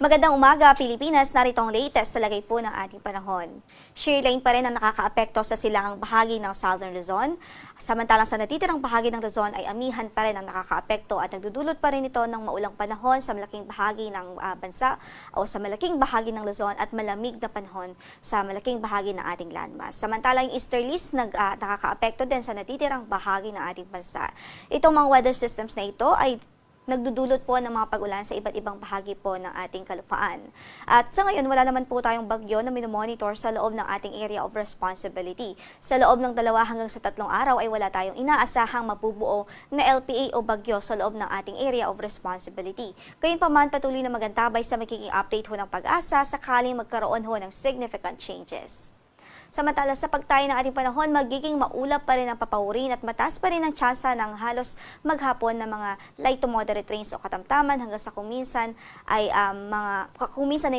Magandang umaga, Pilipinas. Narito ang latest sa lagay po ng ating panahon. Shear line pa rin ang nakakaapekto sa silangang bahagi ng Southern Luzon. Samantalang sa natitirang bahagi ng Luzon ay amihan pa rin ang nakakaapekto at nagdudulot pa rin ito ng maulang panahon sa malaking bahagi ng bansa o sa malaking bahagi ng Luzon at malamig na panahon sa malaking bahagi ng ating landmass. Samantalang yung easterlies nakakaapekto din sa natitirang bahagi ng ating bansa. Itong mga weather systems na ito ay nagdudulot po ng mga pag-ulan sa iba't ibang bahagi po ng ating kalupaan. At sa ngayon, wala naman po tayong bagyo na minomonitor sa loob ng ating area of responsibility. Sa loob ng 2 hanggang sa 3 araw ay wala tayong inaasahang mabubuo na LPA o bagyo sa loob ng ating area of responsibility. Gayunpaman, patuloy na magantabay sa magiging update ho ng Pag-asa sakaling magkaroon ho ng significant changes. Samantala sa pagtayo ng ating panahon, magiging maulap pa rin ang papaurin at mataas pa rin ang tsansa ng halos maghapon na mga light to moderate rains o katamtaman hanggang sa kuminsan ay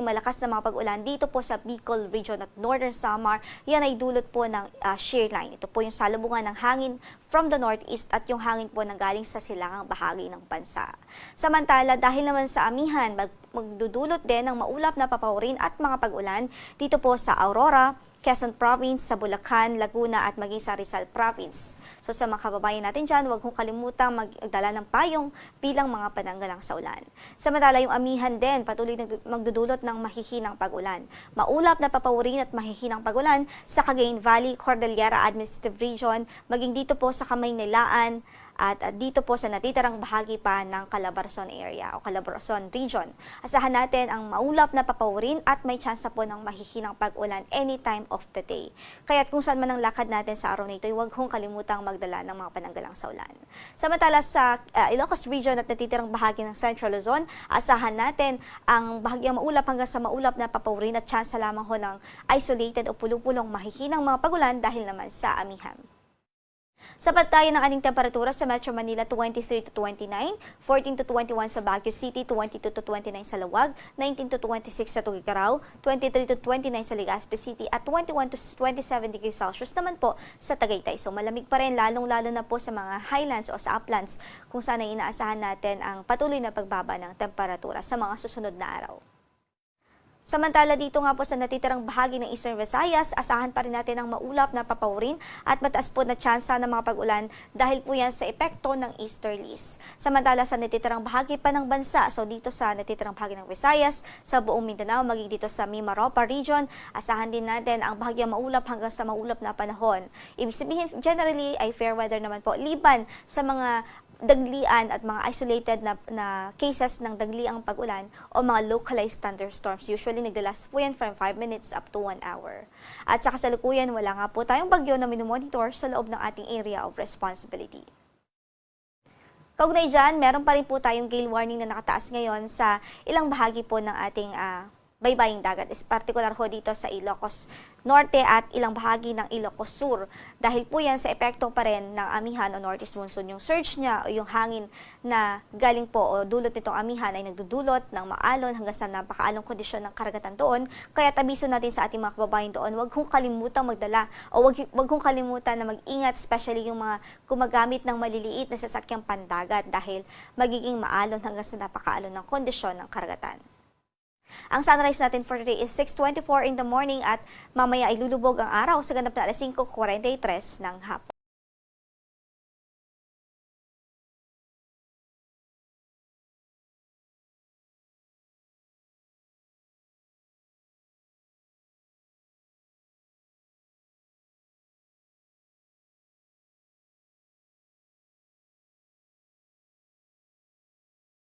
malakas na mga pag-ulan dito po sa Bicol Region at Northern Samar. Yan ay dulot po ng shear line. Ito po yung salubungan ng hangin from the northeast at yung hangin po nang galing sa silangang bahagi ng bansa. Samantala, dahil naman sa amihan, magdudulot din ng maulap na papaurin at mga pag-ulan dito po sa Aurora, Quezon Province, sa Bulacan, Laguna at maging sa Rizal Province. So sa mga kababayan natin dyan, huwag kong kalimutang magdala ng payong bilang mga pananggalang sa ulan. Samantala yung amihan din, patuloy magdudulot ng mahihinang pag-ulan. Maulap na papaurin at mahihinang pag-ulan sa Cagayan Valley, Cordillera Administrative Region, maging dito po sa Kamaynilaan, at dito po sa natitirang bahagi pa ng Calabarzon area o Calabarzon region. Asahan natin ang maulap na papaurin at may tsansa po ng mahihinang pag-ulan anytime of the day. Kaya't kung saan man ang lakad natin sa araw na ito, huwag hong kalimutang magdala ng mga pananggalang sa ulan. Samantala sa Ilocos region at natitirang bahagi ng Central Luzon, asahan natin ang bahagyang maulap hanggang sa maulap na papaurin at tsansa lamang ho ng isolated o pulupulong mahihinang mga pag-ulan dahil naman sa amihan. Sapat tayo ng ating temperatura sa Metro Manila 23 to 29, 14 to 21 sa Baguio City, 22 to 29 sa Lawag, 19 to 26 sa Tuguegarao, 23 to 29 sa Legazpi City at 21 to 27 degrees Celsius naman po sa Tagaytay. So malamig pa rin lalong-lalo na po sa mga highlands o sa uplands kung saan ay inaasahan natin ang patuloy na pagbaba ng temperatura sa mga susunod na araw. Samantala dito nga po sa natitirang bahagi ng Eastern Visayas, asahan pa rin natin ang maulap na papaurin at mataas po na tsansa ng mga pag-ulan dahil po yan sa epekto ng easterlies. Samantala sa natitirang bahagi pa ng bansa, so dito sa natitirang bahagi ng Visayas, sa buong Mindanao, maging dito sa Mimaropa region, asahan din natin ang bahagyang maulap hanggang sa maulap na panahon. Ibig sabihin, generally ay fair weather naman po, liban sa mga daglian at mga isolated na cases ng dagliang pag-ulan o mga localized thunderstorms. Usually naglalast po yan from 5 minutes up to 1 hour. At sa kasalukuyan, wala nga po tayong bagyo na minomonitor sa loob ng ating area of responsibility. Kaugnay dyan, meron pa rin po tayong gale warning na nakataas ngayon sa ilang bahagi po ng ating baybaying dagat, is particular ho dito sa Ilocos Norte at ilang bahagi ng Ilocos Sur. Dahil po yan sa epekto pa rin ng amihan o northeast monsoon, yung surge niya o yung hangin na galing po o dulot nitong amihan ay nagdudulot ng maalon hanggang sa napakaalong kondisyon ng karagatan doon. Kaya tabiso natin sa ating mga kababayan doon, huwag kong kalimutang magdala o huwag kong kalimutan na mag-ingat, especially yung mga gumagamit ng maliliit na sasakyang pandagat dahil magiging maalon hanggang sa napakaalon ng kondisyon ng karagatan. Ang sunrise natin for today is 6:24 in the morning at mamaya ay lulubog ang araw sa ganap na alas 5:43 ng hapon.